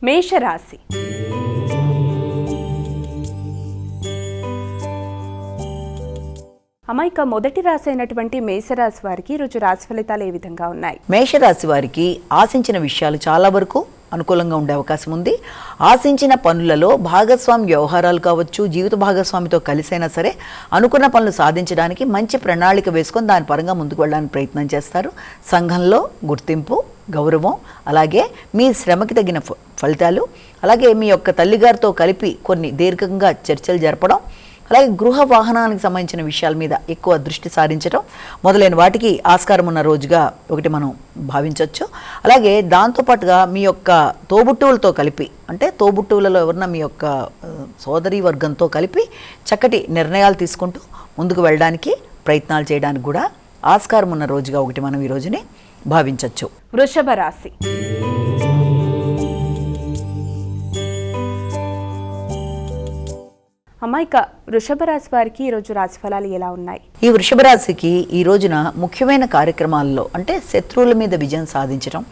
మేషరాశి. అమాయక మొదటి రాశి అయినటువంటి మేషరాశి వారికి ఈరోజు రాశి ఫలితాలు ఏ విధంగా ఉన్నాయి? మేషరాశి వారికి ఆశించిన విషయాలు చాలా వరకు అనుకూలంగా ఉండే అవకాశం ఉంది. ఆశించిన పనులలో భాగస్వామి వ్యవహారాలు కావచ్చు, జీవిత భాగస్వామితో కలిసైనా సరే అనుకున్న పనులు సాధించడానికి మంచి ప్రణాళిక వేసుకొని దాని పరంగా ముందుకు వెళ్ళడానికి ప్రయత్నం చేస్తారు. సంఘంలో గుర్తింపు, గౌరవం, అలాగే మీ శ్రమకి తగిన ఫలితాలు, అలాగే మీ యొక్క తల్లిగారితో కలిపి కొన్ని దీర్ఘంగా చర్చలు జరపడం, అలాగే గృహ వాహనానికి సంబంధించిన విషయాల మీద ఎక్కువ దృష్టి సారించడం మొదలైన వాటికి ఆస్కారం ఉన్న రోజుగా ఒకటి మనం భావించవచ్చు. అలాగే దాంతోపాటుగా మీ యొక్క తోబుట్టువులతో కలిపి, అంటే తోబుట్టువులలో ఎవరన్నా మీ యొక్క సోదరీ వర్గంతో కలిపి చక్కటి నిర్ణయాలు తీసుకుంటూ ముందుకు వెళ్ళడానికి ప్రయత్నాలు చేయడానికి కూడా ఆస్కారం ఉన్న రోజుగా ఒకటి మనం ఈ రోజుని భావించవచ్చు. వృషభ రాశి. అమాయక వృషభ రాశి వారికి ఈరోజు రాశి ఫలాలు ఎలా ఉన్నాయి? ఈ వృషభ రాశికి ఈ రోజున ముఖ్యమైన కార్యక్రమాల్లో అంటే శత్రువుల మీద విజయం సాధించడం,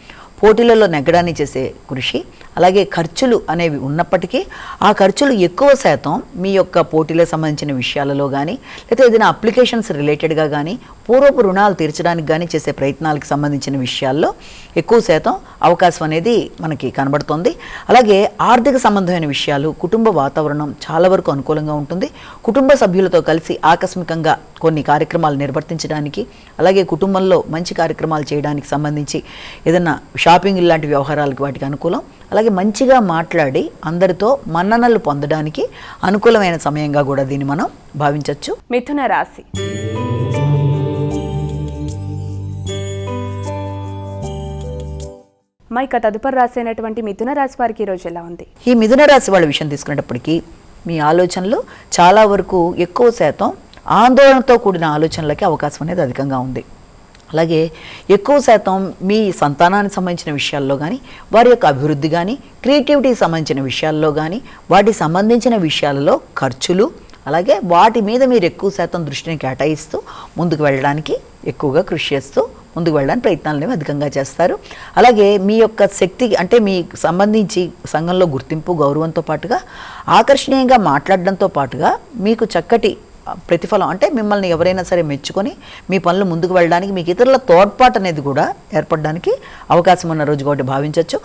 పోటీలలో నెగ్గడాన్ని చేసే కృషి, అలాగే ఖర్చులు అనేవి ఉన్నప్పటికీ ఆ ఖర్చులు ఎక్కువ శాతం మీ యొక్క పోటీలకు సంబంధించిన విషయాలలో కానీ, లేకపోతే ఏదైనా అప్లికేషన్స్ రిలేటెడ్గా కానీ, పూర్వపు రుణాలు తీర్చడానికి కానీ చేసే ప్రయత్నాలకు సంబంధించిన విషయాల్లో ఎక్కువ శాతం అవకాశం అనేది మనకి కనబడుతుంది. అలాగే ఆర్థిక సంబంధమైన విషయాలు, కుటుంబ వాతావరణం చాలా వరకు అనుకూలంగా ఉంటుంది. కుటుంబ సభ్యులతో కలిసి ఆకస్మికంగా కొన్ని కార్యక్రమాలు నిర్వర్తించడానికి, అలాగే కుటుంబంలో మంచి కార్యక్రమాలు చేయడానికి సంబంధించి ఏదైనా షాపింగ్ లాంటి వ్యవహారాలకు వాటికి అనుకూలం. అలాగే మంచిగా మాట్లాడి అందరితో మన్ననలు పొందడానికి అనుకూలమైన సమయంగా కూడా దీన్ని మనం భావించవచ్చు. మిథున రాశి. మైక తదుపరి రాశి అయినటువంటి మిథున రాశి వారికి ఈరోజు ఎలా ఉంది? ఈ మిథున రాశి వాళ్ళ విషయం తీసుకునేటప్పటికీ మీ ఆలోచనలు చాలా వరకు ఎక్కువ శాతం ఆందోళనతో కూడిన ఆలోచనలకి అవకాశం అనేది అధికంగా ఉంది. అలాగే ఎక్కువ శాతం మీ సంతానానికి సంబంధించిన విషయాల్లో కానీ, వారి యొక్క అభివృద్ధి కానీ, క్రియేటివిటీకి సంబంధించిన విషయాల్లో కానీ, వాటికి సంబంధించిన విషయాలలో ఖర్చులు, అలాగే వాటి మీద మీరు ఎక్కువ శాతం దృష్టిని కేటాయిస్తూ ముందుకు వెళ్ళడానికి ఎక్కువగా కృషి చేస్తూ ముందుకు వెళ్ళడానికి ప్రయత్నాలు అధికంగా చేస్తారు. అలాగే మీ యొక్క శక్తి అంటే మీకు సంబంధించి సంఘంలో గుర్తింపు, గౌరవంతో పాటుగా ఆకర్షణీయంగా మాట్లాడడంతో పాటుగా మీకు చక్కటి ప్రతిఫలం అంటే మిమ్మల్ని ఎవరైనా సరే మెచ్చుకొని మీ పనులు ముందుకు వెళ్ళడానికి మీకు ఇతరుల తోడ్పాటు అనేది కూడా ఏర్పడడానికి అవకాశం ఉన్న రోజు కాబట్టి భావించవచ్చు.